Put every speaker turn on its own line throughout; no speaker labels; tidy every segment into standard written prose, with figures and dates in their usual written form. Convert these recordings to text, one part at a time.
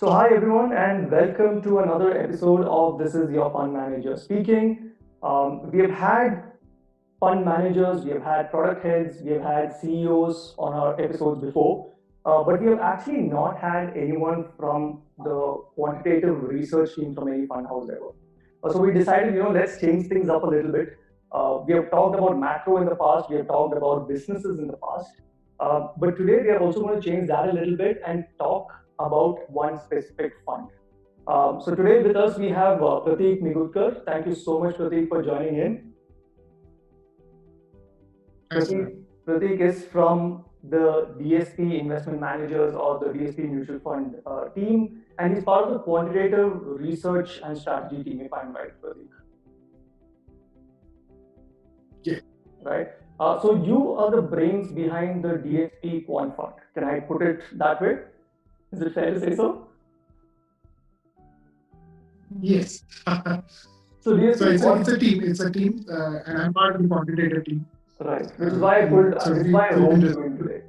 So, hi everyone, and welcome to another episode of This Is Your Fund Manager speaking. We have had fund managers, we have had product heads, we have had CEOs on our episodes before, but we have actually not had anyone from the quantitative research team from any fund house ever. So we decided, let's change things up a little bit. We have talked about macro in the past, we have talked about businesses in the past, but today we are also going to change that a little bit and talk about one specific fund. So today with us we have Prateek Nigutkar. Thank you so much, Prateek, for joining in.
Thanks, man.
Prateek is from the DSP Investment Managers or the DSP Mutual Fund team, and he's part of the quantitative research and strategy team, if I'm right, Prateek.
Yeah.
Right? So you are the brains behind the DSP Quant Fund. Can I put it that way? Is it fair to say so?
Yes.
So
So
DSP
it's
Quant,
a team. It's a team, and I'm part of the quantitative team.
right? Which is why I pulled,
And so
which is why I
we've been
roped you in today.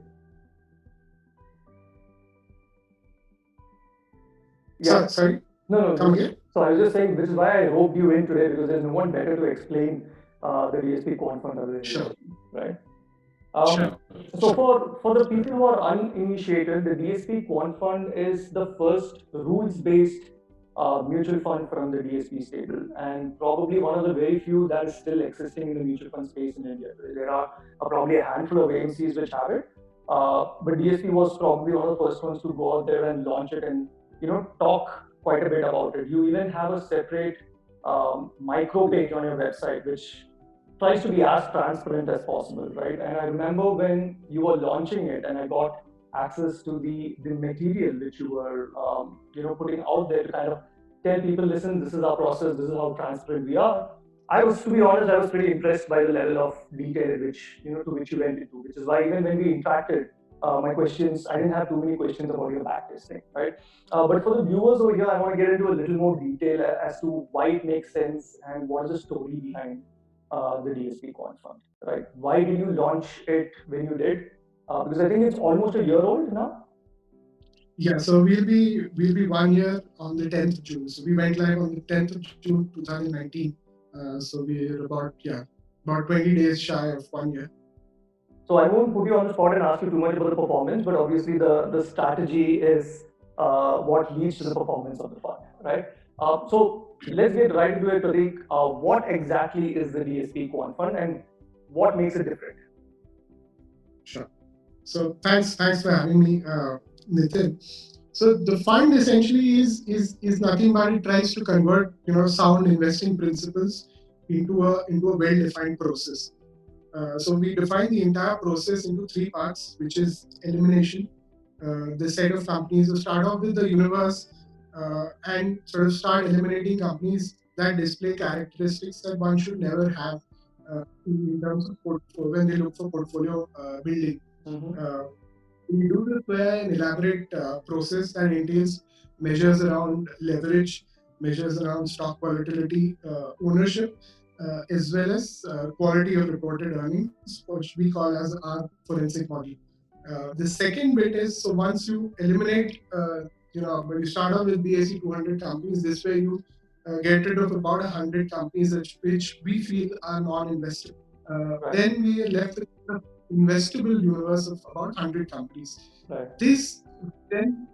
Yeah.
sorry.
No,
Come
no.
again.
So I was just saying, which is why I roped you in today because there's no one better to explain the DSP Quant Fund other than you,
Sure.
right?
Sure.
Um, so
Sure.
for the people who are uninitiated, the DSP Quant Fund is the first rules-based mutual fund from the DSP stable, and probably one of the very few that is still existing in the mutual fund space in India. There are probably a handful of AMCs which have it, but DSP was probably one of the first ones to go out there and launch it and talk quite a bit about it. You even have a separate micro page on your website which tries to be as transparent as possible, right? And I remember when you were launching it, and I got access to the material which you were putting out there to kind of tell people, listen, this is our process, this is how transparent we are. I was, to be honest, I was pretty impressed by the level of detail which to which you went into, which is why even when we interacted, my questions, I didn't have too many questions about your backtesting, right? But for the viewers over here, I want to get into a little more detail as to why it makes sense and what is the story behind the DSP Quant Fund, right? Why did you launch it when you did? Because I think it's almost a year old now.
Yeah. So we'll be 1 year on the 10th of June. So we went live on the 10th of June 2019. So we're about 20 days shy of 1 year.
So I won't put you on the spot and ask you too much about the performance, but obviously the strategy is what leads to the performance of the fund, right? So let's get right into it, Prateek. What exactly is the DSP Quant Fund and what makes it different?
Sure. So thanks for having me, Nitin. So the fund essentially is nothing but it tries to convert sound investing principles into a well-defined process. So we define the entire process into three parts, which is elimination. The set of companies to start off with the universe and sort of start eliminating companies that display characteristics that one should never have in terms of portfolio when they look for portfolio building.
Mm-hmm.
We do this via an elaborate process that entails measures around leverage, measures around stock volatility, ownership, as well as quality of reported earnings, which we call as our forensic model. The second bit is so once you eliminate, when you start off with BSE 200 companies, this way you get rid of about 100 companies which we feel are non-investable.
Right.
Then we are left with a investable universe of about 100 companies.
Right.
This then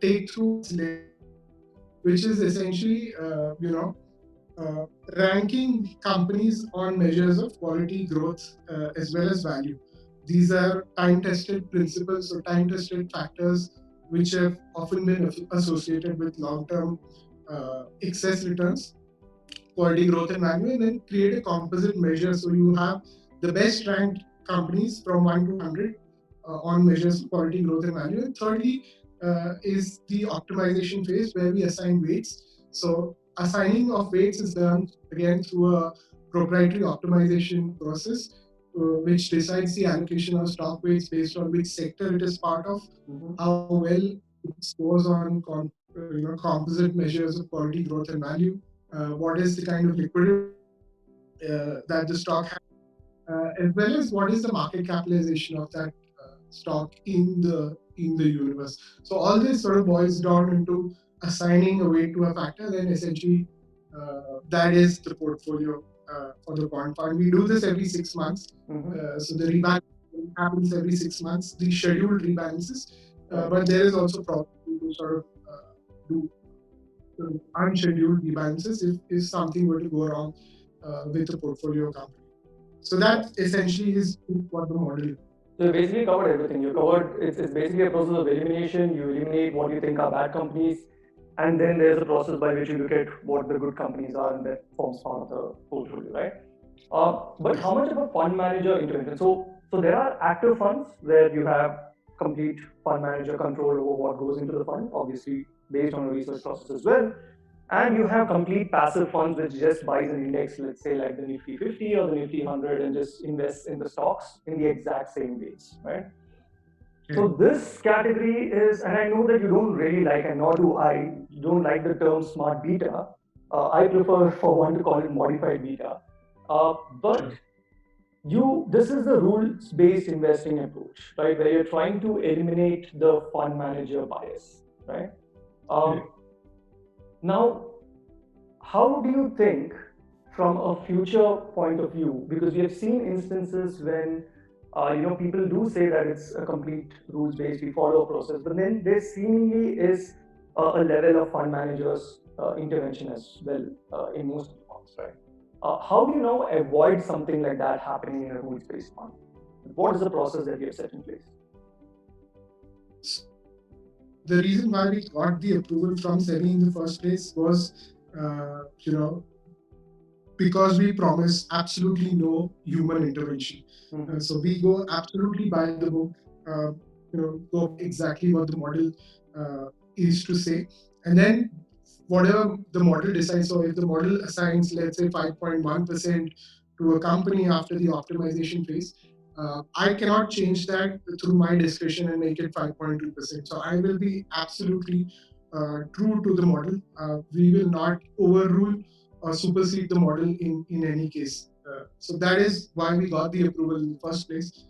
take through selection, which is essentially, uh, ranking companies on measures of quality, growth, as well as value. These are time-tested principles or time-tested factors which have often been associated with long-term excess returns, quality, growth, and value, and then create a composite measure. So you have the best ranked companies from 1 to 100 on measures of quality, growth, and value. And thirdly, is the optimization phase where we assign weights. So assigning of weights is done again through a proprietary optimization process, which decides the allocation of stock weights based on which sector it is part of,
Mm-hmm.
how well it scores on composite measures of quality, growth, and value, what is the kind of liquidity that the stock has, as well as what is the market capitalization of that stock in the in the universe. So all this sort of boils down into assigning a weight to a factor, then essentially that is the portfolio for the quant fund. We do this every 6 months. So the rebalance happens every 6 months, the scheduled rebalances, but there is also probability to sort of do unscheduled rebalances if something were to go wrong with the portfolio company. So that essentially is what the model is.
So you basically covered everything. You covered it's basically a process of elimination. You eliminate what you think are bad companies, and then there's a process by which you look at what the good companies are, and that forms part of the portfolio, right? But how much of a fund manager intervention? So there are active funds where you have complete fund manager control over what goes into the fund, obviously based on a research process as well. And you have complete passive funds which just buys an index, let's say like the Nifty 50 or the Nifty 100, and just invests in the stocks in the exact same ways, right? So this category is, and I know that you don't really like, and nor do I, you don't like the term smart beta. I prefer for one to call it modified beta. But this is the rules-based investing approach, right? Where you're trying to eliminate the fund manager bias, right? Now, how do you think from a future point of view, because we have seen instances when people do say that it's a complete rules-based, we follow a process, but then there seemingly is a level of fund managers intervention as well in most of the funds, right? How do you now avoid something like that happening in a rules-based fund? What is the process that you have set in place?
The reason why we got the approval from SEBI in the first place was, because we promise absolutely no human intervention. So we go absolutely by the book, go exactly what the model is to say, and then whatever the model decides. So if the model assigns, let's say, 5.1% to a company after the optimization phase, I cannot change that through my discretion and make it 5.2%. So I will be absolutely true to the model. We will not overrule or supersede the model in any case. So that is why we got the approval in the first place.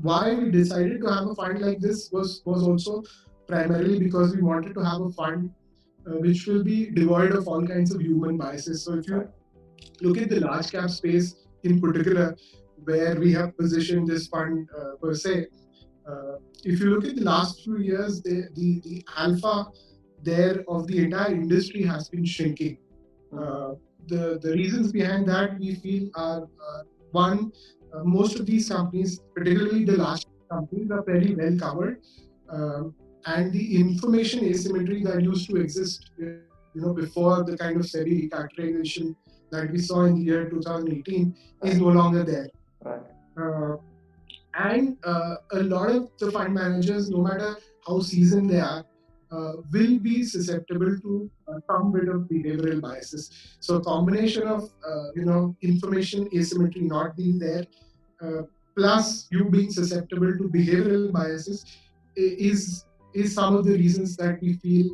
Why we decided to have a fund like this was also primarily because we wanted to have a fund which will be devoid of all kinds of human biases. So if you look at the large cap space in particular, where we have positioned this fund per se, if you look at the last few years, the alpha there of the entire industry has been shrinking. The reasons behind that we feel are one, most of these companies, particularly the large companies, are very well covered, and the information asymmetry that used to exist, before the kind of SEBI recharacterization that we saw in the year 2018 is no longer there. And a lot of the fund managers, no matter how seasoned they are, will be susceptible to some bit of behavioral biases. So a combination of information asymmetry not being there, plus you being susceptible to behavioral biases, is some of the reasons that we feel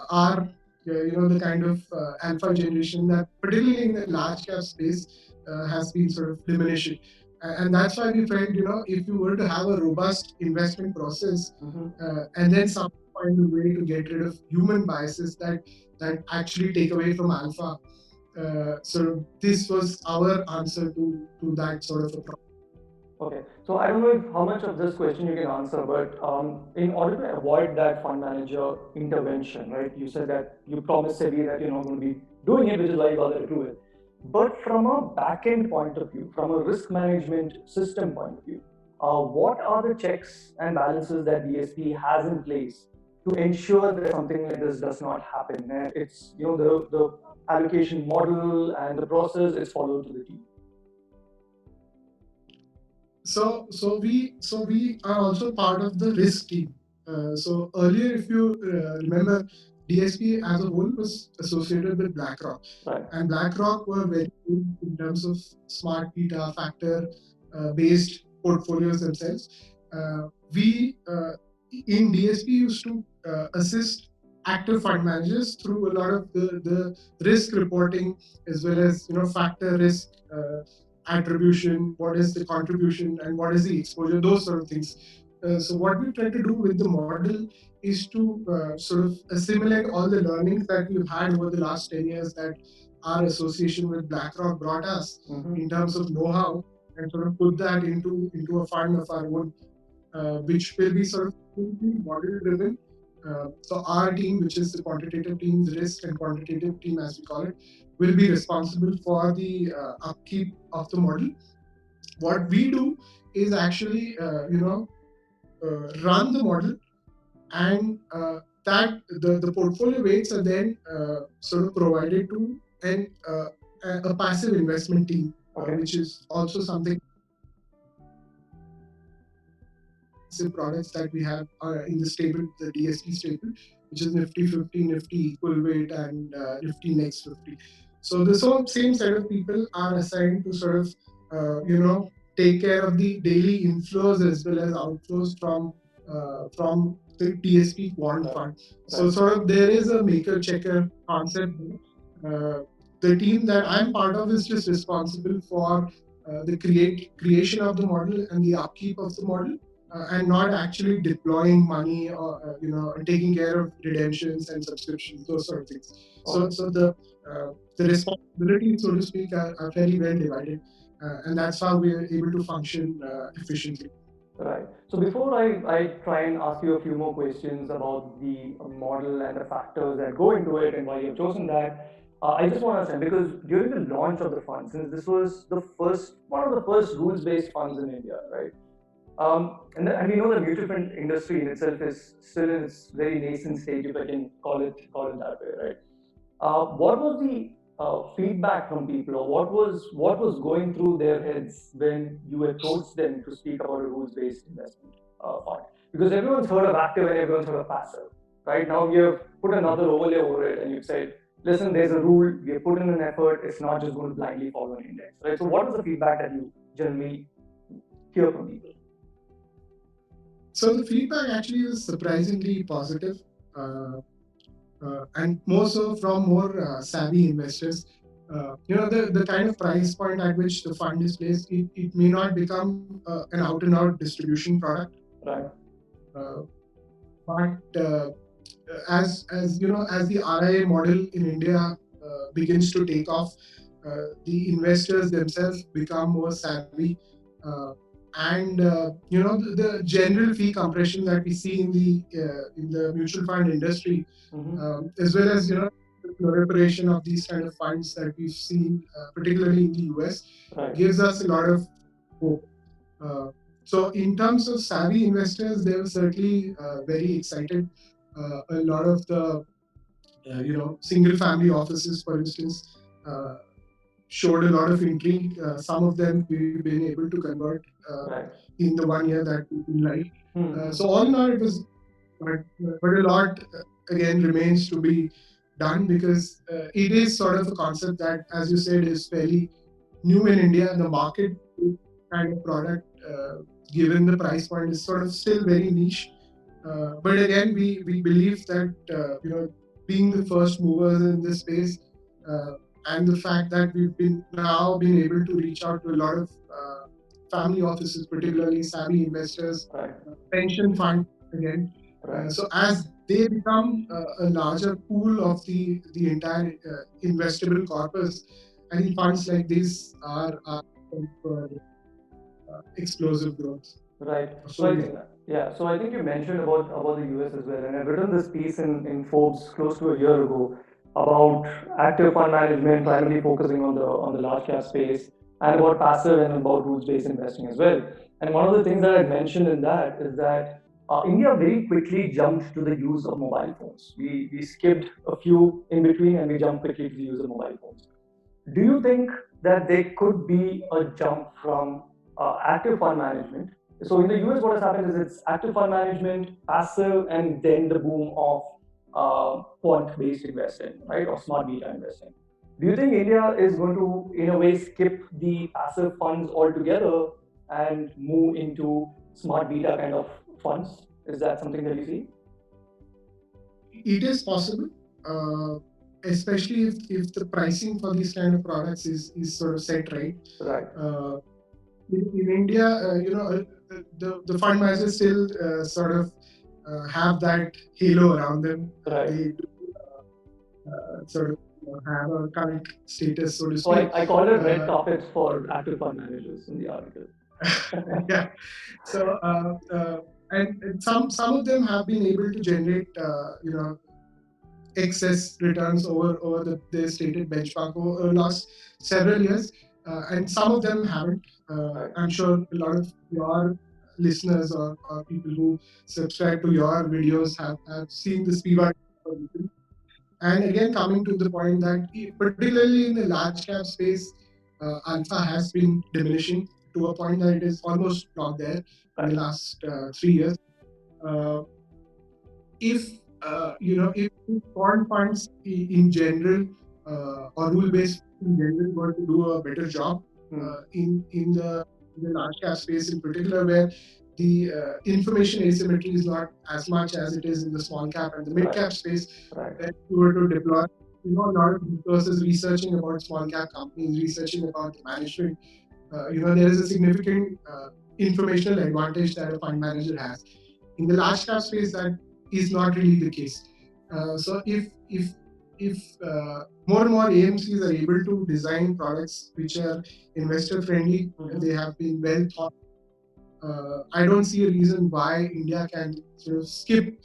are the kind of alpha generation that, particularly in the large cap space, has been sort of diminishing. And that's why we felt, if you were to have a robust investment process, and then find a way to get rid of human biases that actually take away from alpha. So this was our answer to that sort of a problem.
Okay, so I don't know how much of this question you can answer, but in order to avoid that fund manager intervention, right? You said that you promised SEBI that you're not going to be doing it, which is why you got the approval. But from a back-end point of view, from a risk management system point of view, what are the checks and balances that DSP has in place to ensure that something like this does not happen? And it's the allocation model and the process is followed to the T.
So we are also part of the risk team. So earlier, if you remember, DSP as a whole was associated with BlackRock, and BlackRock were very good in terms of smart beta factor based portfolios themselves. We in DSP used to assist active fund managers through a lot of the risk reporting, as well as factor risk attribution, what is the contribution and what is the exposure, those sort of things. So what we try to do with the model is to sort of assimilate all the learnings that we've had over the last 10 years that our association with BlackRock brought us in terms of know-how, and sort of put that into a fund of our own, which will be sort of model driven. So our team, which is the quantitative team, the risk and quantitative team as we call it, will be responsible for the upkeep of the model. What we do is actually, run the model, and that the portfolio weights are then sort of provided to a passive investment team, which is also something products that we have in the stable, the DSP stable, which is Nifty 50, Nifty Equal Weight, and Nifty Next 50. So the same set of people are assigned to sort of, take care of the daily inflows as well as outflows from the DSP Quant Fund. So sort of there is a maker checker concept. The team that I'm part of is just responsible for the creation of the model and the upkeep of the model, and not actually deploying money or and taking care of redemptions and subscriptions, those sort of things. So the responsibilities, so to speak, are fairly well divided, and that's how we are able to function efficiently.
Right. So before I try and ask you a few more questions about the model and the factors that go into it and why you've chosen that, I just want to say, because during the launch of the fund, since this was the first, one of the first rules-based funds in India, right? And we know the mutual fund industry in itself is still in its very nascent stage, if I can call it that way, right? What was the feedback from people, or what was going through their heads when you approached them to speak about a rules-based investment fund? Because everyone's heard of active and everyone's heard of passive, right? Now you've put another overlay over it, and you've said, "Listen, there's a rule. We have put in an effort. It's not just going to blindly follow an index, right?" So, what was the feedback that you generally hear from people?
So the feedback actually was surprisingly positive. And more so from more savvy investors. The kind of price point at which the fund is placed, it may not become an out and out distribution product.
Right.
But as as the RIA model in India begins to take off, the investors themselves become more savvy, and the general fee compression that we see in the mutual fund industry, as well as the proliferation of these kind of funds that we've seen, particularly in the US, gives us a lot of hope. So in terms of savvy investors, they were certainly very excited. A lot of the single family offices, for instance, showed a lot of intrigue. Some of them we've been able to convert in the 1 year that we've been live. So all in all, it was, but a lot again remains to be done, because it is sort of a concept that, as you said, is fairly new in India. The market kind of product, given the price point, is sort of still very niche. But again, we believe that being the first movers in this space, and the fact that we've been able to reach out to a lot of family offices, particularly savvy investors, pension funds again. So as they become a larger pool of the entire investable corpus, I think funds like these are for explosive growth.
Right. So so I think you mentioned about the US as well, and I've written this piece in Forbes close to a year ago about active fund management, primarily focusing on the large cap space, and about passive and about rules based investing as well. And one of the things that I mentioned in that is that India very quickly jumped to the use of mobile phones. We skipped a few in between, and we jumped quickly to the use of mobile phones. Do you think that there could be a jump from active fund management? So in the US, what has happened is it's active fund management, passive, and then the boom of quant-based investing, right, or smart beta investing. Do you think India is going to, in a way, skip the passive funds altogether and move into smart beta kind of funds? Is that something that you see?
It is possible. Especially if the pricing for these kind of products is sort of set right.
Right.
in India, the fund managers still sort of have that halo around them.
Right.
They do sort of have a cult status, so to
So
speak.
I call it red carpets for active fund managers in the article.
Yeah. So and some of them have been able to generate excess returns over their stated benchmark over the last several years, and some of them haven't. I'm sure a lot of your listeners or people who subscribe to your videos have seen this PIVA. And again, coming to the point that particularly in the large cap space, alpha has been diminishing to a point that it is almost not there in the last 3 years. Uh, if if quant funds in general or rule based in general were to do a better job in the large cap space in particular, where the information asymmetry is not as much as it is in the small cap and the mid cap space, where you were to deploy a lot of resources researching about small cap companies, researching about the management, there is a significant informational advantage that a fund manager has. In the large cap space, that is not really the case. So if more and more AMCs are able to design products which are investor friendly, they have been well thought. I don't see a reason why India can sort of skip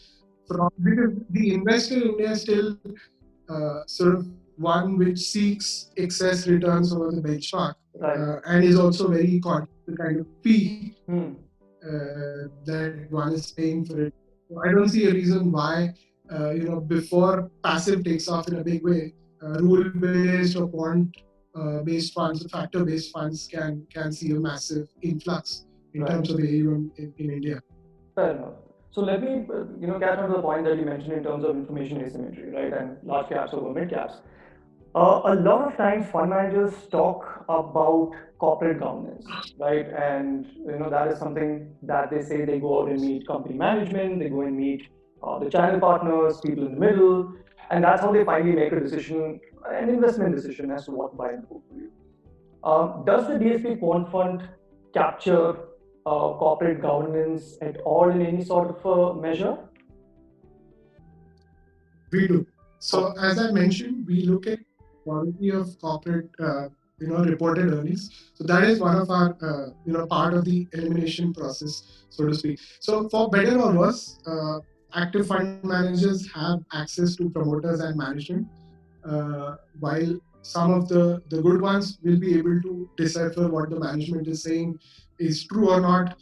from, because the investor in India is still sort of one which seeks excess returns over the benchmark, and is also very conscious of the kind of fee that one is paying for it. So I don't see a reason why, before passive takes off in a big way, rule-based or quant-based funds, or factor-based funds can see a massive influx in terms of AUM in India.
Fair enough. So let me, catch on to the point that you mentioned in terms of information asymmetry, right, and large caps over mid caps. A lot of times, fund managers talk about corporate governance, right, and that is something that they say they go out and meet company management, they go and meet the channel partners, people in the middle, and that's how they finally make a decision, an investment decision as to what to buy in the portfolio. Does the DSP Quant Fund capture corporate governance at all in any sort of measure?
We do. So as I mentioned, we look at quality of corporate, reported earnings. So that is one of our, part of the elimination process, so to speak. So for better or worse, active fund managers have access to promoters and management, while some of the good ones will be able to decipher what the management is saying is true or not,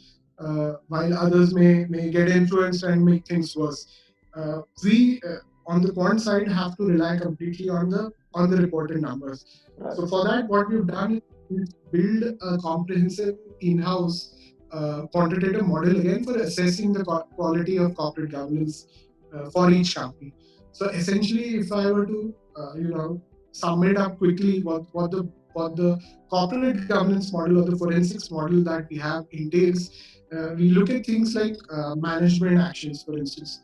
while others may get influenced and make things worse. We on the quant side have to rely completely on the reported numbers. So for that, what we've done is build a comprehensive in-house quantitative model again for assessing the quality of corporate governance for each company. So essentially, if I were to sum it up quickly, what the corporate governance model or the forensics model that we have entails, we look at things like management actions, for instance.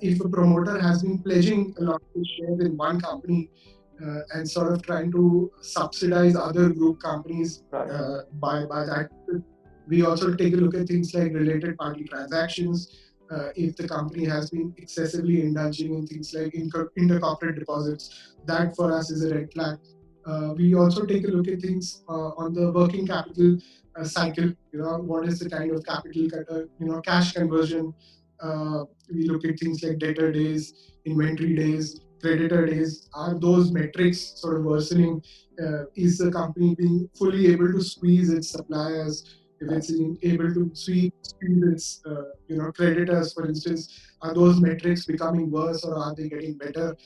If a promoter has been pledging a lot of shares in one company and sort of trying to subsidize other group companies by that, we also take a look at things like related party transactions. If the company has been excessively indulging in things like intercorporate deposits, that for us is a red flag. We also take a look at things on the working capital cycle. What is the kind of capital, cash conversion? We look at things like debtor days, inventory days, creditor days. Are those metrics sort of worsening? Is the company being fully able to squeeze its suppliers? If it's able to squeeze its creditors, for instance, are those metrics becoming worse or are they getting better?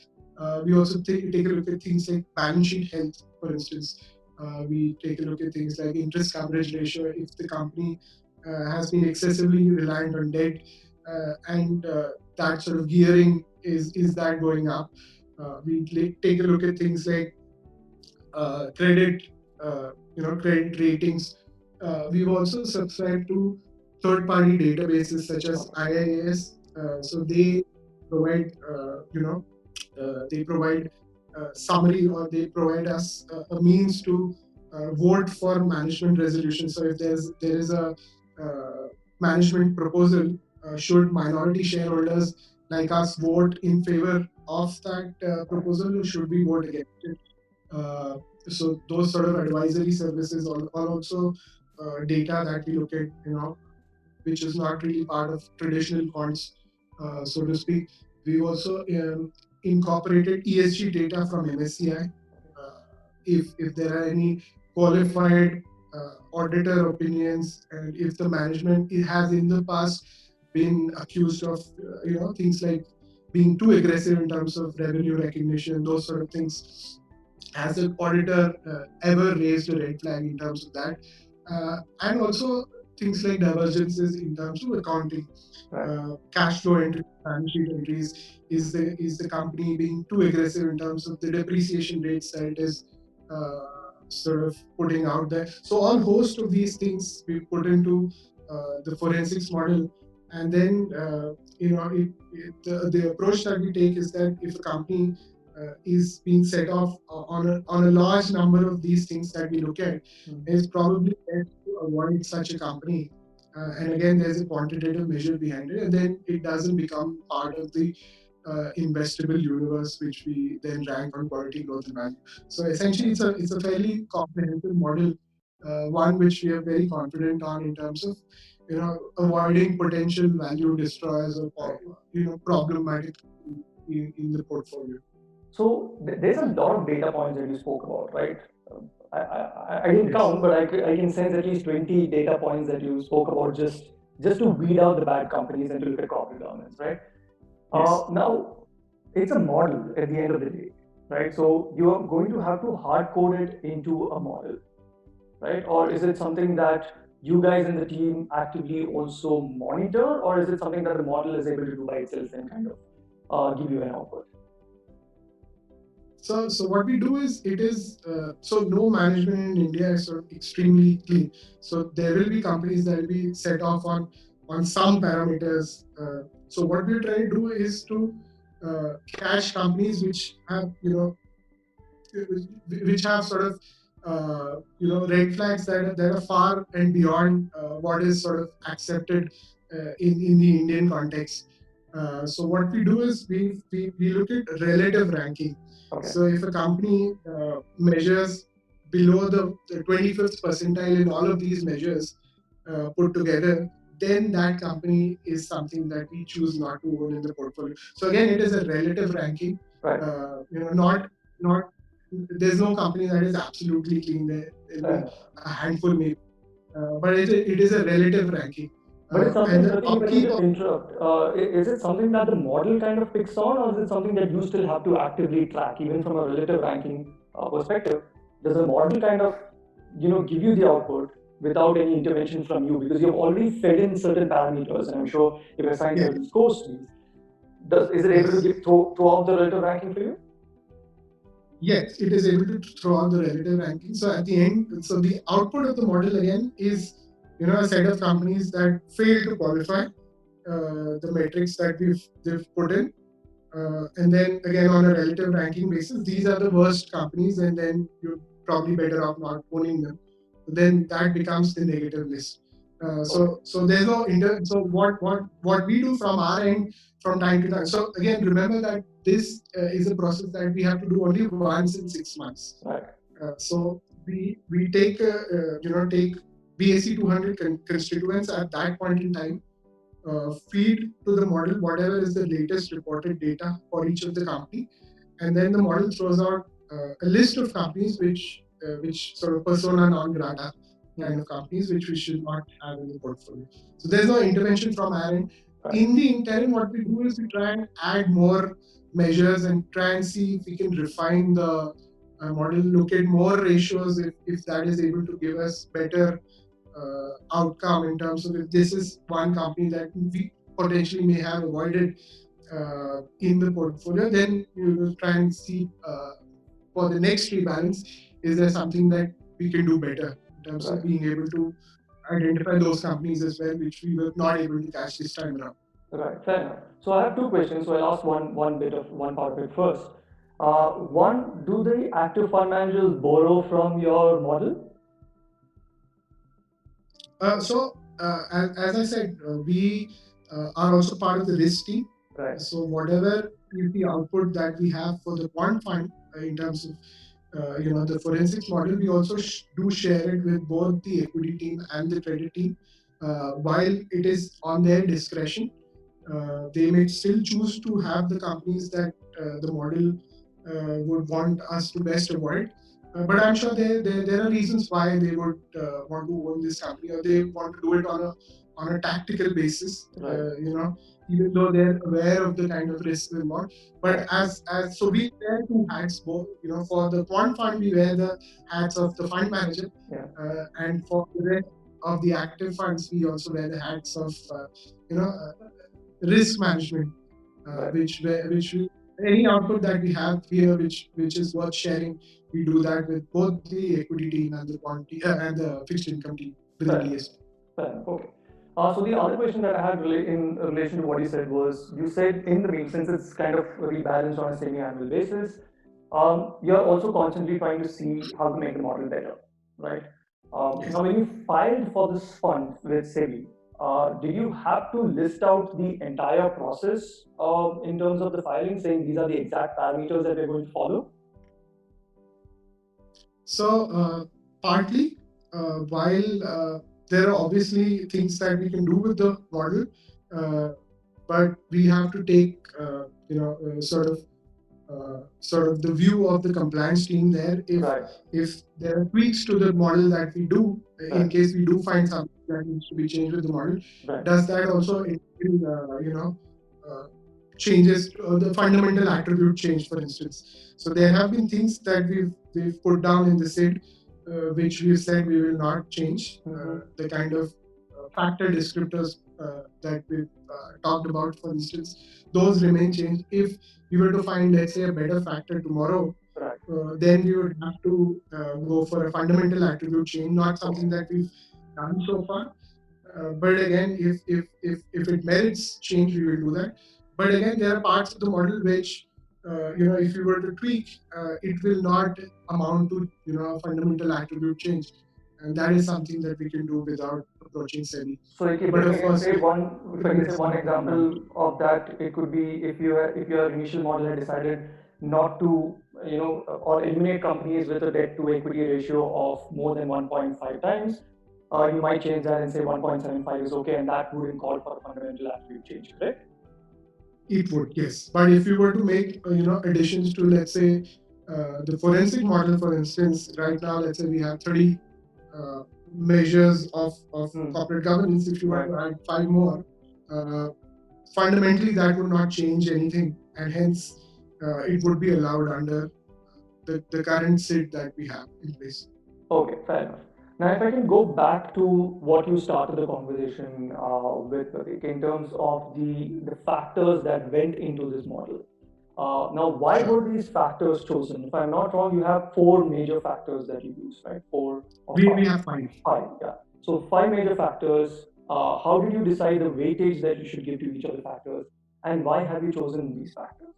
We also take a look at things like balance sheet health, for instance. We take a look at things like interest coverage ratio. If the company has been excessively reliant on debt, and that sort of gearing is that going up? We take a look at things like credit, credit ratings. We've also subscribed to third-party databases such as IIS. So they provide, they provide summary, or they provide us a means to vote for management resolution. So if there is a management proposal, should minority shareholders like us vote in favor of that proposal, or should we vote against it? Uh, so those sort of advisory services are also data that we look at, which is not really part of traditional quants, so to speak. We've also incorporated ESG data from MSCI. If there are any qualified auditor opinions, and if the management has in the past been accused of things like being too aggressive in terms of revenue recognition, those sort of things, has an auditor ever raised a red flag in terms of that? And also things like divergences in terms of accounting, cash flow entry, balance sheet entries. Is the company being too aggressive in terms of the depreciation rates that it is sort of putting out there? So all host of these things we put into the forensics model, and then the approach that we take is that if a company is being set off on a large number of these things that we look at, it's probably best to avoid such a company. And again, there's a quantitative measure behind it, and then it doesn't become part of the investable universe, which we then rank on quality, growth, and value. So essentially, it's a fairly comprehensive model, one which we are very confident on in terms of avoiding potential value destroyers or problematic in the portfolio.
So there's a lot of data points that you spoke about, right? I didn't count, but I can sense at least 20 data points that you spoke about just to weed out the bad companies and to look at corporate governance, right?
Yes.
Now, it's a model at the end of the day, right? So you are going to have to hard code it into a model, right? Or is it something that you guys in the team actively also monitor, or is it something that the model is able to do by itself and kind of give you an output?
So what we do is so no management in India is sort of extremely clean. So there will be companies that will be set off on some parameters. So what we try to do is to catch companies which have which have sort of red flags that are far and beyond what is sort of accepted in the Indian context. So what we do is we look at relative ranking.
Okay.
So if a company measures below the 25th percentile in all of these measures put together, then that company is something that we choose not to own in the portfolio. So again, it is a relative ranking.
Right.
Not there's no company that is absolutely clean. There'll be a handful maybe, but it is a relative ranking.
But it's something,
And the
Pratik, if I can
upkeep
just
of
interrupt, is it something that the model kind of picks on, or is it something that you still have to actively track, even from a relative ranking perspective? Does the model kind of, give you the output without any intervention from you, because you've already fed in certain parameters, and I'm sure you've assigned certain scores to these. Is it able to throw out the relative ranking for you?
Yes, it is able to throw out the relative ranking. So at the end, so the output of the model again is a set of companies that fail to qualify the metrics that they've put in. And then again, on a relative ranking basis, these are the worst companies, and then you're probably better off not owning them. Then that becomes the negative list. So there's no so what we do from our end from time to time. So again, remember that this is a process that we have to do only once in 6 months.
Right.
So we take take BSE 200 constituents at that point in time, feed to the model whatever is the latest reported data for each of the company, and then the model throws out a list of companies which sort of persona non grata kind of companies which we should not have in the portfolio. So there's no intervention from our end. In the interim, what we do is we try and add more measures and try and see if we can refine the model, look at more ratios if that is able to give us better outcome in terms of if this is one company that we potentially may have avoided in the portfolio, then we will try and see for the next rebalance, is there something that we can do better in terms of being able to identify those companies as well, which we were not able to catch this time around.
Right, fair enough. So I have two questions. So I'll ask one part of it first. One, do the active fund managers borrow from your model?
As I said, we are also part of the risk team.
Right.
So whatever is the output that we have for the quant fund in terms of the forensics model, we also do share it with both the equity team and the credit team. While it is on their discretion, they may still choose to have the companies that the model would want us to best avoid. But I'm sure there are reasons why they would want to own this company, or they want to do it on a tactical basis.
Right.
Even though they're aware of the kind of risk involved. But
Right.
as so we wear two hats, both. For the quant fund we wear the hats of the fund manager,
Yeah.
and for the rest of the active funds we also wear the hats of you know uh, risk management,
Right.
which any output that we have here, which is worth sharing, we do that with both the equity team and the and the fixed income team within
Fair enough.
DSP.
Fair enough. Okay. So the other question that I had in relation to what you said was, you said in the mean, since it's kind of rebalanced on a semi-annual basis, you're also constantly trying to see how to make the model better, right?
Yes.
Now, when you filed for this fund with SEBI, did you have to list out the entire process in terms of the filing, saying these are the exact parameters that we're going to follow?
So partly, while there are obviously things that we can do with the model, but we have to take sort of the view of the compliance team there.
Right.
If there are tweaks to the model that we do, in
Right.
case we do find something that needs to be changed with the model,
Right.
does that also entail, changes the fundamental attribute change, for instance? So there have been things that we've put down in the SID, which we've said we will not change. The kind of factor descriptors that we've talked about, for instance, those remain changed. If we were to find, let's say, a better factor tomorrow,
Right.
then we would have to go for a fundamental attribute change, not something that we've done so far. But again, if it merits change, we will do that. But again, there are parts of the model which, if you were to tweak, it will not amount to a fundamental attribute change, and that is something that we can do without approaching SEBI.
So if
But
I
of
can
course,
say
it
one, if I can say
depends
one
on the fund manager.
example of that, it could be if your initial model had decided not to, or eliminate companies with a debt to equity ratio of more than 1.5 times, you might change that and say 1.75 is okay, and that wouldn't call for a fundamental attribute change, correct?
It would, yes. But if you were to make, additions to, let's say, the forensic model, for instance, right now, let's say we have 30 measures of corporate governance. If you were to add 5 more, fundamentally that would not change anything, and hence it would be allowed under the current SID that we have in place.
Okay, fair enough. Now, if I can go back to what you started the conversation with, Pratik, in terms of the factors that went into this model. Now, why
Sure.
were these factors chosen? If I'm not wrong, you have four major factors that you use, right? Four or
We
five?
have 5.
Five, yeah. So five major factors. How did you decide the weightage that you should give to each of the factors, and why have you chosen these factors?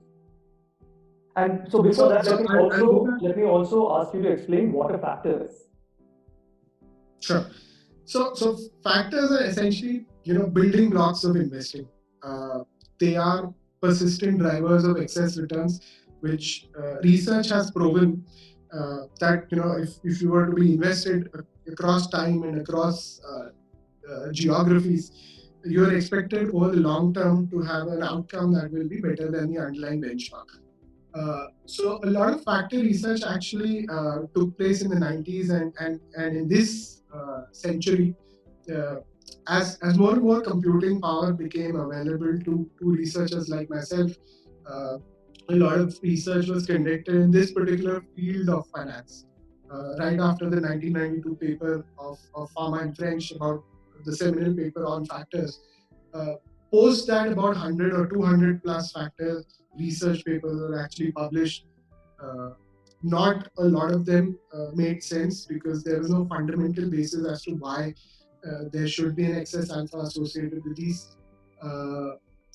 And so before that, let me also ask you to explain what a factor is.
Sure. So factors are essentially, building blocks of investing. They are persistent drivers of excess returns, which research has proven that, if you were to be invested across time and across geographies, you are expected over the long term to have an outcome that will be better than the underlying benchmark. So a lot of factor research actually took place in the 90s, and in this century, uh, as more and more computing power became available to researchers like myself, uh, a lot of research was conducted in this particular field of finance. Right after the 1992 paper of Pharma and French about the seminal paper on factors, uh, post that about 100 or 200 plus factor research papers were actually published. Uh, Not a lot of them made sense because there was no fundamental basis as to why there should be an excess alpha associated with these.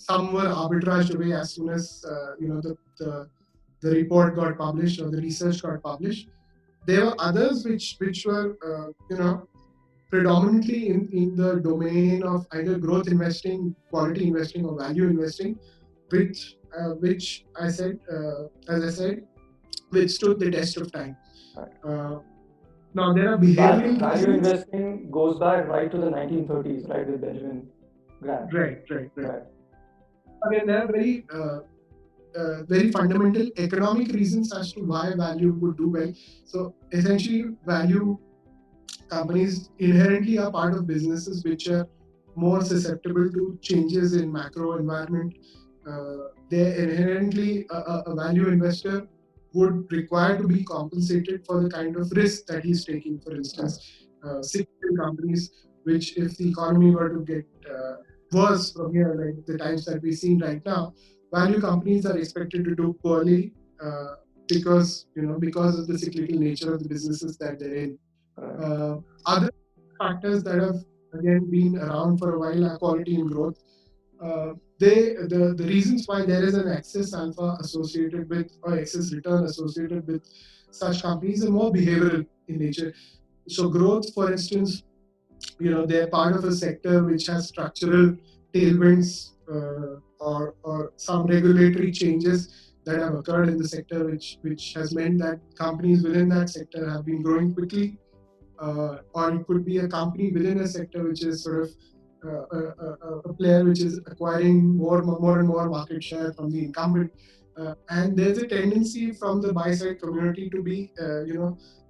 Some were arbitraged away as soon as the the report got published or the research got published. There were others which were predominantly in the domain of either growth investing, quality investing, or value investing, which I said, as I said, which stood the test of time.
Right.
Now there are
Value,
behavioral
value
reasons.
investing goes back right to the 1930s, right, with Benjamin Graham.
Right. Again, there are very fundamental economic reasons as to why value would do well. So essentially, value companies inherently are part of businesses which are more susceptible to changes in macro environment. They're inherently a value investor would require to be compensated for the kind of risk that he's taking. For instance, cyclical companies, which if the economy were to get worse from here, like the times that we've seen right now, value companies are expected to do poorly because of the cyclical nature of the businesses that they're in. Other factors that have again been around for a while are quality and growth. The reasons why there is an excess alpha associated with or excess return associated with such companies are more behavioral in nature. So growth, for instance, they're part of a sector which has structural tailwinds or some regulatory changes that have occurred in the sector, which has meant that companies within that sector have been growing quickly, or it could be a company within a sector which is sort of a player which is acquiring more and more market share from the incumbent. And there's a tendency from the buy side community to be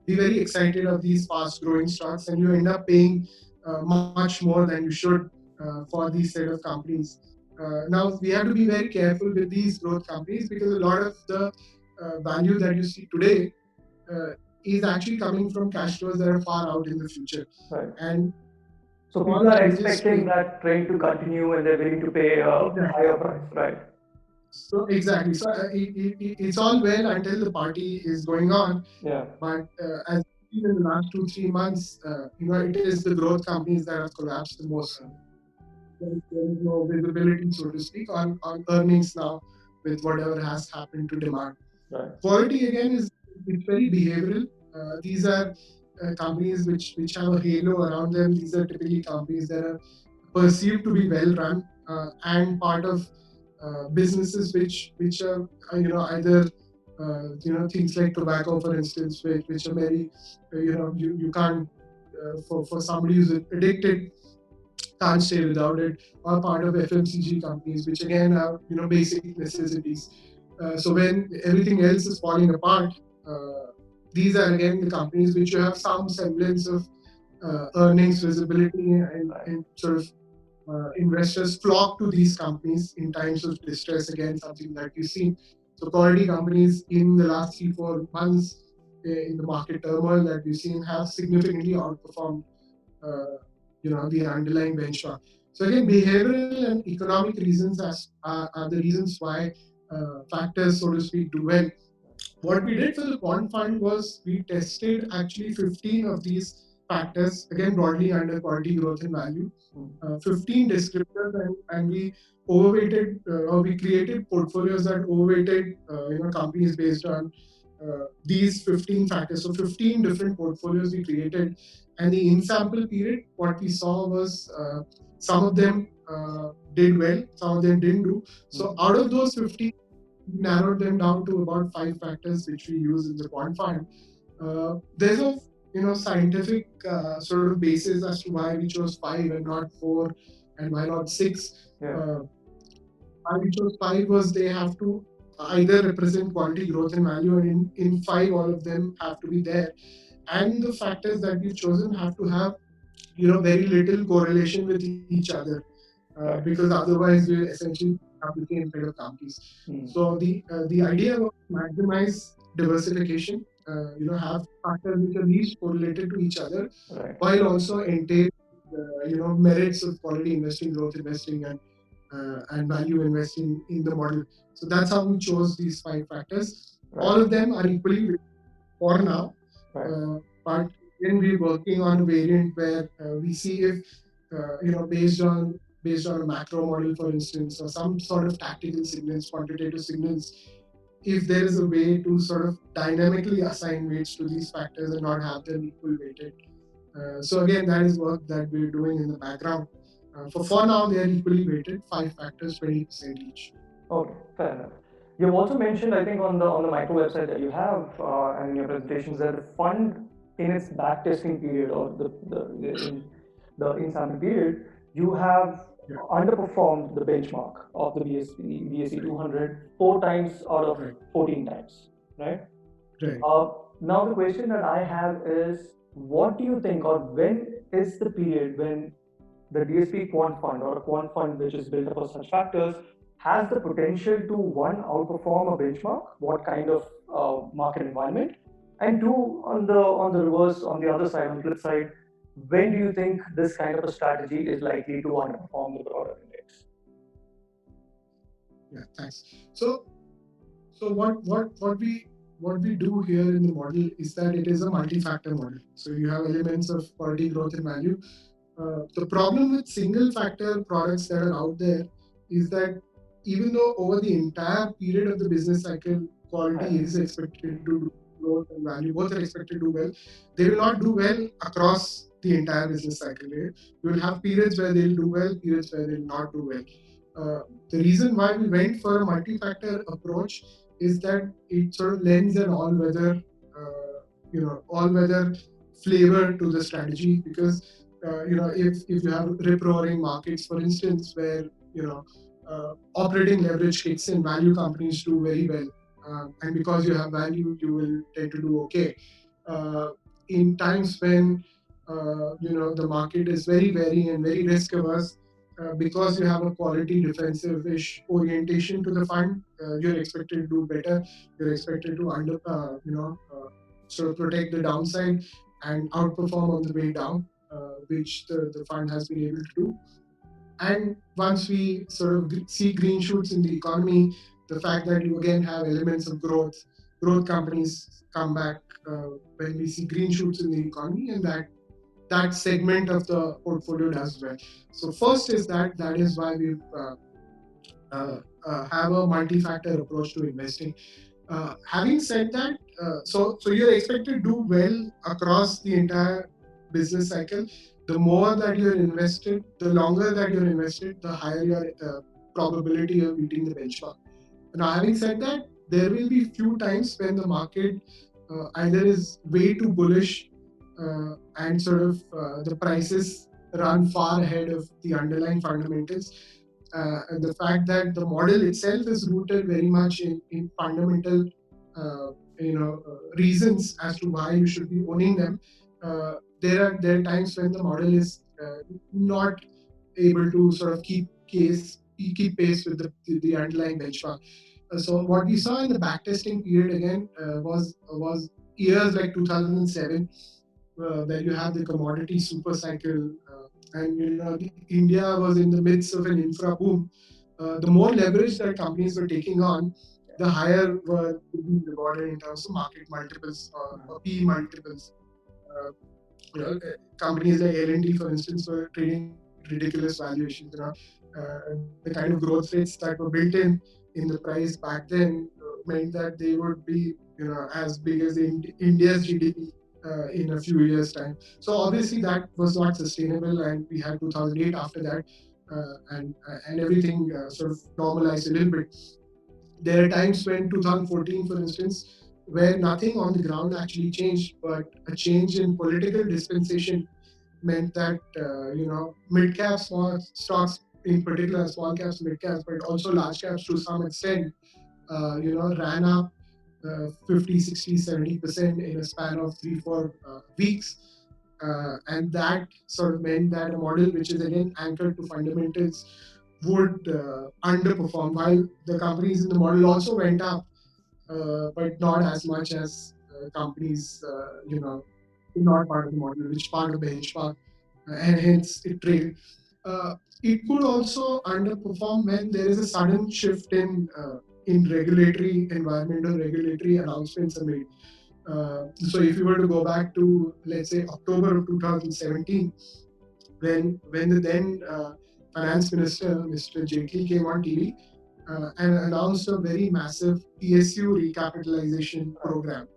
very excited of these fast growing stocks, and you end up paying much more than you should for these set of companies. Now we have to be very careful with these growth companies because a lot of the value that you see today uh, is actually coming from cash flows that are far out in the future.
Right.
And
so people are expecting that trend to continue and they're willing to pay a higher price, right?
So exactly. So it's all well until the party is going on.
Yeah.
But as in the last 2-3 months, it is the growth companies that have collapsed the most. There is no visibility, so to speak, on earnings now with whatever has happened to demand.
Right.
Quality again is it's very behavioral. These are companies which have a halo around them. These are typically companies that are perceived to be well run and part of businesses which are either things like tobacco, for instance, which are very you can't for somebody who's addicted can't stay without it, or part of FMCG companies, which again are basic necessities. So when everything else is falling apart, these are again the companies which you have some semblance of earnings visibility, and sort of investors flock to these companies in times of distress. Again, something that we've seen. So quality companies in the last 3-4 months in the market turmoil that we've seen have significantly outperformed the underlying benchmark. So again, behavioral and economic reasons are the reasons why factors, so to speak, do well. What we did for the quant fund was we tested actually 15 of these factors, again broadly under quality, growth, and value. 15 descriptors, and we overweighted or we created portfolios that overweighted companies based on these 15 factors. So 15 different portfolios we created, and the in sample period, what we saw was some of them did well, some of them didn't do. So out of those 15, we narrowed them down to about 5 factors which we use in the quant fund. There's a scientific sort of basis as to why we chose 5 and not 4, and why not 6. Why we chose 5 was they have to either represent quality, growth, and value, and in 5 all of them have to be there. And the factors that we've chosen have to have very little correlation with each other, because otherwise we essentially have the same kind of companies. So the idea was to maximize diversification, have factors which are least correlated to each other, while also entail merits of quality investing, growth investing, and value investing in the model. So that's how we chose these 5 factors. All of them are equally for now, but then we're working on a variant where we see if based on a macro model, for instance, or some sort of tactical signals, quantitative signals, if there is a way to sort of dynamically assign weights to these factors and not have them equal weighted. So again, that is work that we're doing in the background. For now, they are equally weighted, 5 factors, 20% each.
Okay, fair enough. You've also mentioned, I think, on the micro website that you have and in your presentations that the fund in its backtesting period or the in sample period, you have
Yeah.
underperformed the benchmark of the BSE 200 4 times out of
Right.
14 times, right?
Right.
Now the question that I have is, what do you think, or when is the period when the DSP quant fund or a quant fund which is built up of such factors has the potential to one outperform a benchmark, what kind of market environment, and two, on the reverse, on the other side, on the flip side, when do you think this kind of a strategy is likely to underperform the broader index?
Yeah. Thanks. So what we do here in the model is that it is a multi-factor model. So you have elements of quality, growth, and value. The problem with single factor products that are out there is that even though over the entire period of the business cycle, quality is expected to do, growth and value both are expected to do well, they will not do well across the entire business cycle. Right? You will have periods where they'll do well, periods where they'll not do well. The reason why we went for a multi-factor approach is that it sort of lends an all-weather flavor to the strategy, because if you have rip-roaring markets, for instance, where operating leverage kicks in, value companies do very well, and because you have value, you will tend to do okay. In times when the market is very wary and very risk averse, because you have a quality defensive-ish orientation to the fund, you're expected to do better. You're expected to sort of protect the downside and outperform on the way down, which the fund has been able to do. And once we sort of see green shoots in the economy, the fact that you again have elements of growth companies come back when we see green shoots in the economy, and that segment of the portfolio does well. So first is that is why we have a multi-factor approach to investing. Having said that, so you're expected to do well across the entire business cycle. The more that you're invested, the longer that you're invested, the higher your probability of beating the benchmark. Now, having said that, there will be few times when the market either is way too bullish and sort of the prices run far ahead of the underlying fundamentals. And the fact that the model itself is rooted very much in fundamental reasons as to why you should be owning them. There are times when the model is not able to sort of keep pace with the underlying benchmark. So what we saw in the backtesting period again was years like 2007, where you have the commodity super cycle, and India was in the midst of an infra boom. The more leverage that companies were taking on, the higher were being rewarded in terms of market multiples or PE multiples. Companies like L&T, for instance, were trading at ridiculous valuations. The kind of growth rates that were built in the price back then meant that they would be as big as India's GDP in a few years' time. So obviously that was not sustainable, and we had 2008 after that, and everything sort of normalized a little bit. There are times when 2014, for instance, where nothing on the ground actually changed, but a change in political dispensation meant that mid cap small stocks, in particular small caps, mid caps, but also large caps to some extent, ran up 50, 60, 70% in a span of 3-4 weeks. And that sort of meant that a model which is again anchored to fundamentals would underperform, while the companies in the model also went up, but not as much as companies, not part of the model, which part of the benchmark, and hence it trailed. It could also underperform when there is a sudden shift in regulatory environment or regulatory announcements are made. So if you were to go back to, let's say, October of 2017, when the then finance minister, Mr. Jaitley, came on TV, and announced a very massive PSU recapitalization program.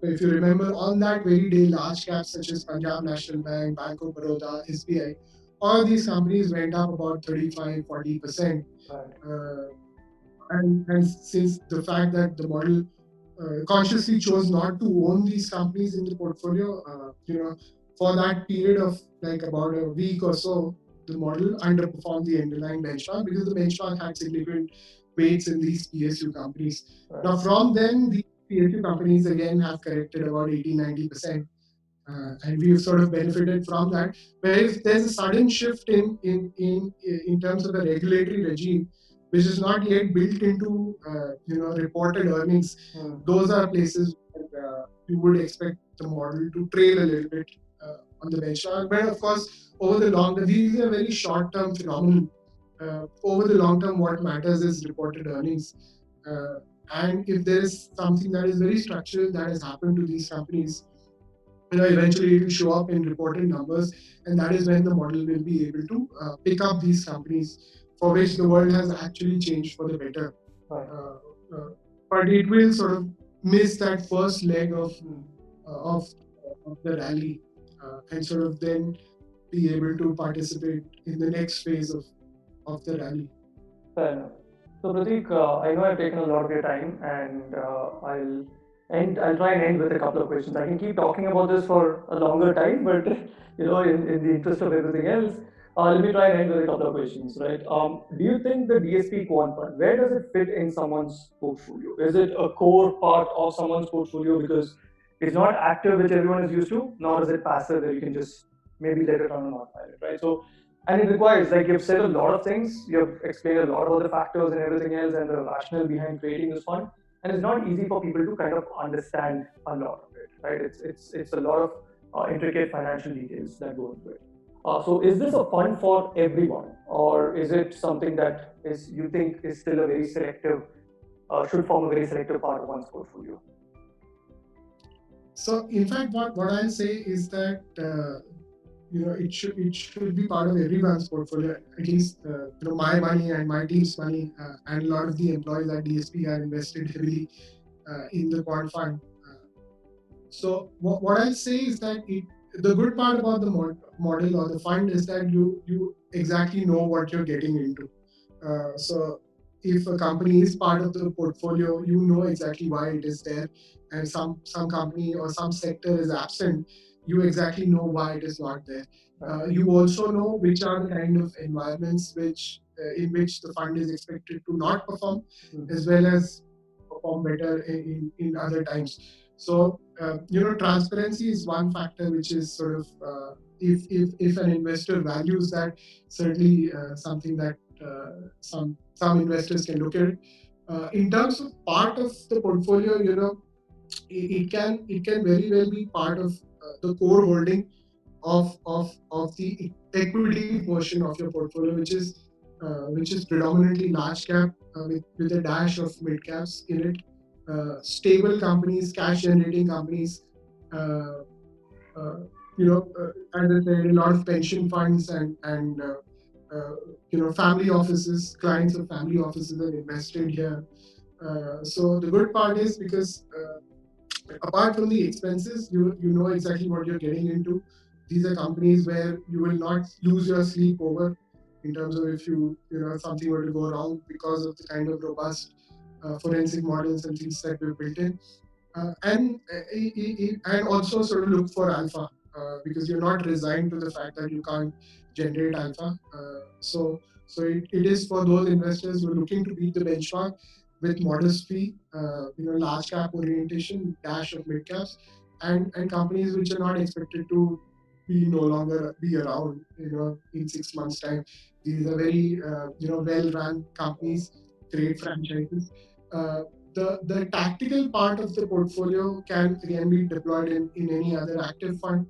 If you remember, on that very day, large caps such as Punjab National Bank, Bank of Baroda, SBI, all these companies went up about 35-40%.
Right.
Uh, and since the fact that the model consciously chose not to own these companies in the portfolio, for that period of like about a week or so, the model underperformed the underlying benchmark because the benchmark had significant weights in these PSU companies.
Right.
Now, from then, the PSU companies again have corrected about 80-90%. And we've sort of benefited from that. But if there's a sudden shift in terms of the regulatory regime, which is not yet built into reported earnings, those are places where you would expect the model to trail a little bit on the benchmark. But of course, over the long term, these are very short-term phenomenon. Over the long term, what matters is reported earnings. And if there is something that is very structural that has happened to these companies, eventually it will show up in reported numbers, and that is when the model will be able to pick up these companies for which the world has actually changed for the better.
Right.
But it will sort of miss that first leg of the rally, and sort of then be able to participate in the next phase of the rally.
Fair enough. So Pratik, I know I've taken a lot of your time, and I'll try and end with a couple of questions. I can keep talking about this for a longer time, but in the interest of everything else, let me try and end with a couple of questions. Right? Do you think the DSP Quant Fund, where does it fit in someone's portfolio? Is it a core part of someone's portfolio because it's not active, which everyone is used to, nor is it passive, where you can just maybe let it run on autopilot, right? So and it requires, like you've said a lot of things, you've explained a lot about the factors and everything else and the rationale behind creating this fund, and it's not easy for people to kind of understand a lot of it, right? It's a lot of intricate financial details that go into it. So is this a fund for everyone, or is it something that is you think is still a very selective, should form a very selective part of one's portfolio?
So in fact, what I'll say is that it should be part of everyone's portfolio. At least my money and my team's money, and a lot of the employees at DSP are invested heavily in the quant fund. So what I'll say is that the good part about the model or the fund is that you exactly know what you're getting into. So if a company is part of the portfolio, you know exactly why it is there, and some company or some sector is absent, you exactly know why it is not there. You also know which are the kind of environments in which the fund is expected to not perform, as well as perform better in other times. So transparency is one factor which is sort of if an investor values that, certainly something that some investors can look at. In terms of part of the portfolio, it can very well be part of the core holding of the equity portion of your portfolio, which is predominantly large cap with a dash of mid caps in it. Stable companies, cash generating companies. Uh, as I said, a lot of pension funds and family offices, clients of family offices have invested here. So the good part is because apart from the expenses, you know exactly what you're getting into. These are companies where you will not lose your sleep over in terms of if something were to go wrong because of the kind of robust forensic models and things that we've built in. And also sort of look for alpha because you're not resigned to the fact that you can't generate alpha. So it is for those investors who are looking to beat the benchmark with modest fee, large cap orientation, dash of mid caps, and companies which are not expected to be no longer be around, in 6 months time. These are very, well run companies, great franchises. Uh, the tactical part of the portfolio can again be deployed in any other active fund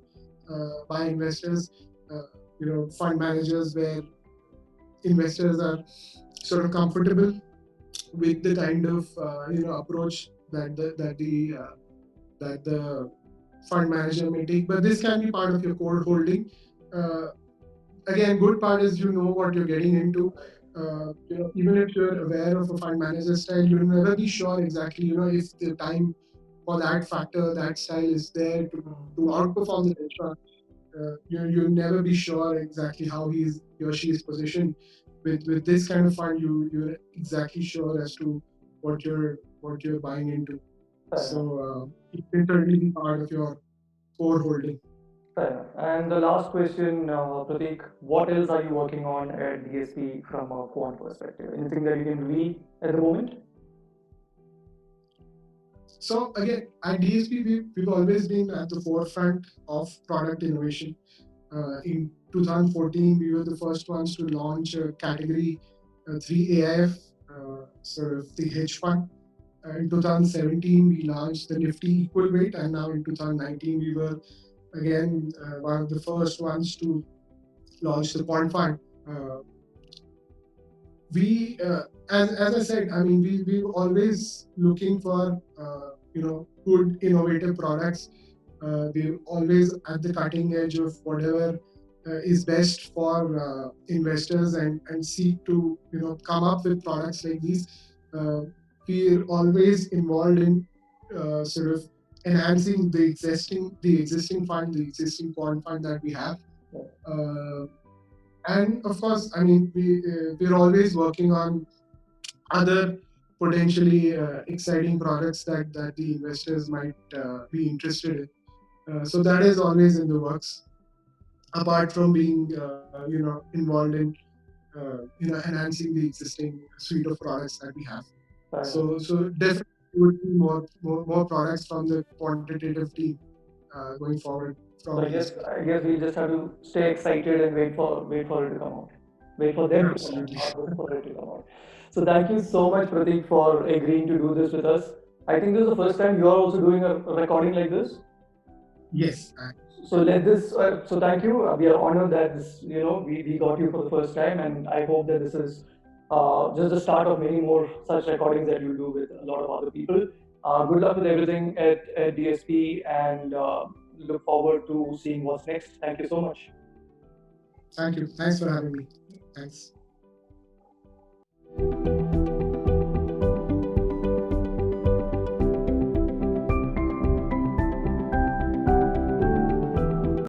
by investors, fund managers where investors are sort of comfortable with the kind of approach that the fund manager may take. But this can be part of your core holding. Uh, Again, good part is you know what you're getting into. even if you're aware of a fund manager style, you'll never be sure exactly, if the time for that factor, that style is there to outperform the benchmark. You'll never be sure exactly how he or she is positioned. With this kind of fund, you're exactly sure as to what you're buying into.
Fair
So
enough.
it can certainly be part of your core holding.
Fair enough. And the last question, Prateek, what else are you working on at DSP from a quant perspective? Anything that you can reveal at the moment?
So again, at DSP, we've always been at the forefront of product innovation. In 2014, we were the first ones to launch a category 3 AIF, sort of the hedge fund. In 2017, we launched the Nifty Equal Weight, and now in 2019, we were again one of the first ones to launch the quant fund. Uh, as I said, I mean, we always looking for good innovative products. We're always at the cutting edge of whatever is best for investors, and seek to come up with products like these. Uh, we're always involved in sort of enhancing the existing fund, the existing quant fund that we have. Uh, and of course, I mean, we're always working on other potentially exciting products that the investors might be interested in. So that is always in the works. Apart from being involved in enhancing the existing suite of products that we have.
Fair enough.
So definitely would be more products from the quantitative team going forward
So
from
I guess we just have to stay excited and wait for it to come out. Wait for them to come out,
Absolutely.
not wait for it to come out. So thank you so much, Pratik, for agreeing to do this with us. I think this is the first time you are also doing a recording like this.
Yes.
So let this. So thank you. We are honored that we got you for the first time, and I hope that this is just the start of many more such recordings that you'll do with a lot of other people. Good luck with everything at DSP, and look forward to seeing what's next. Thank you so much.
Thank you. Thanks for having me. Thanks.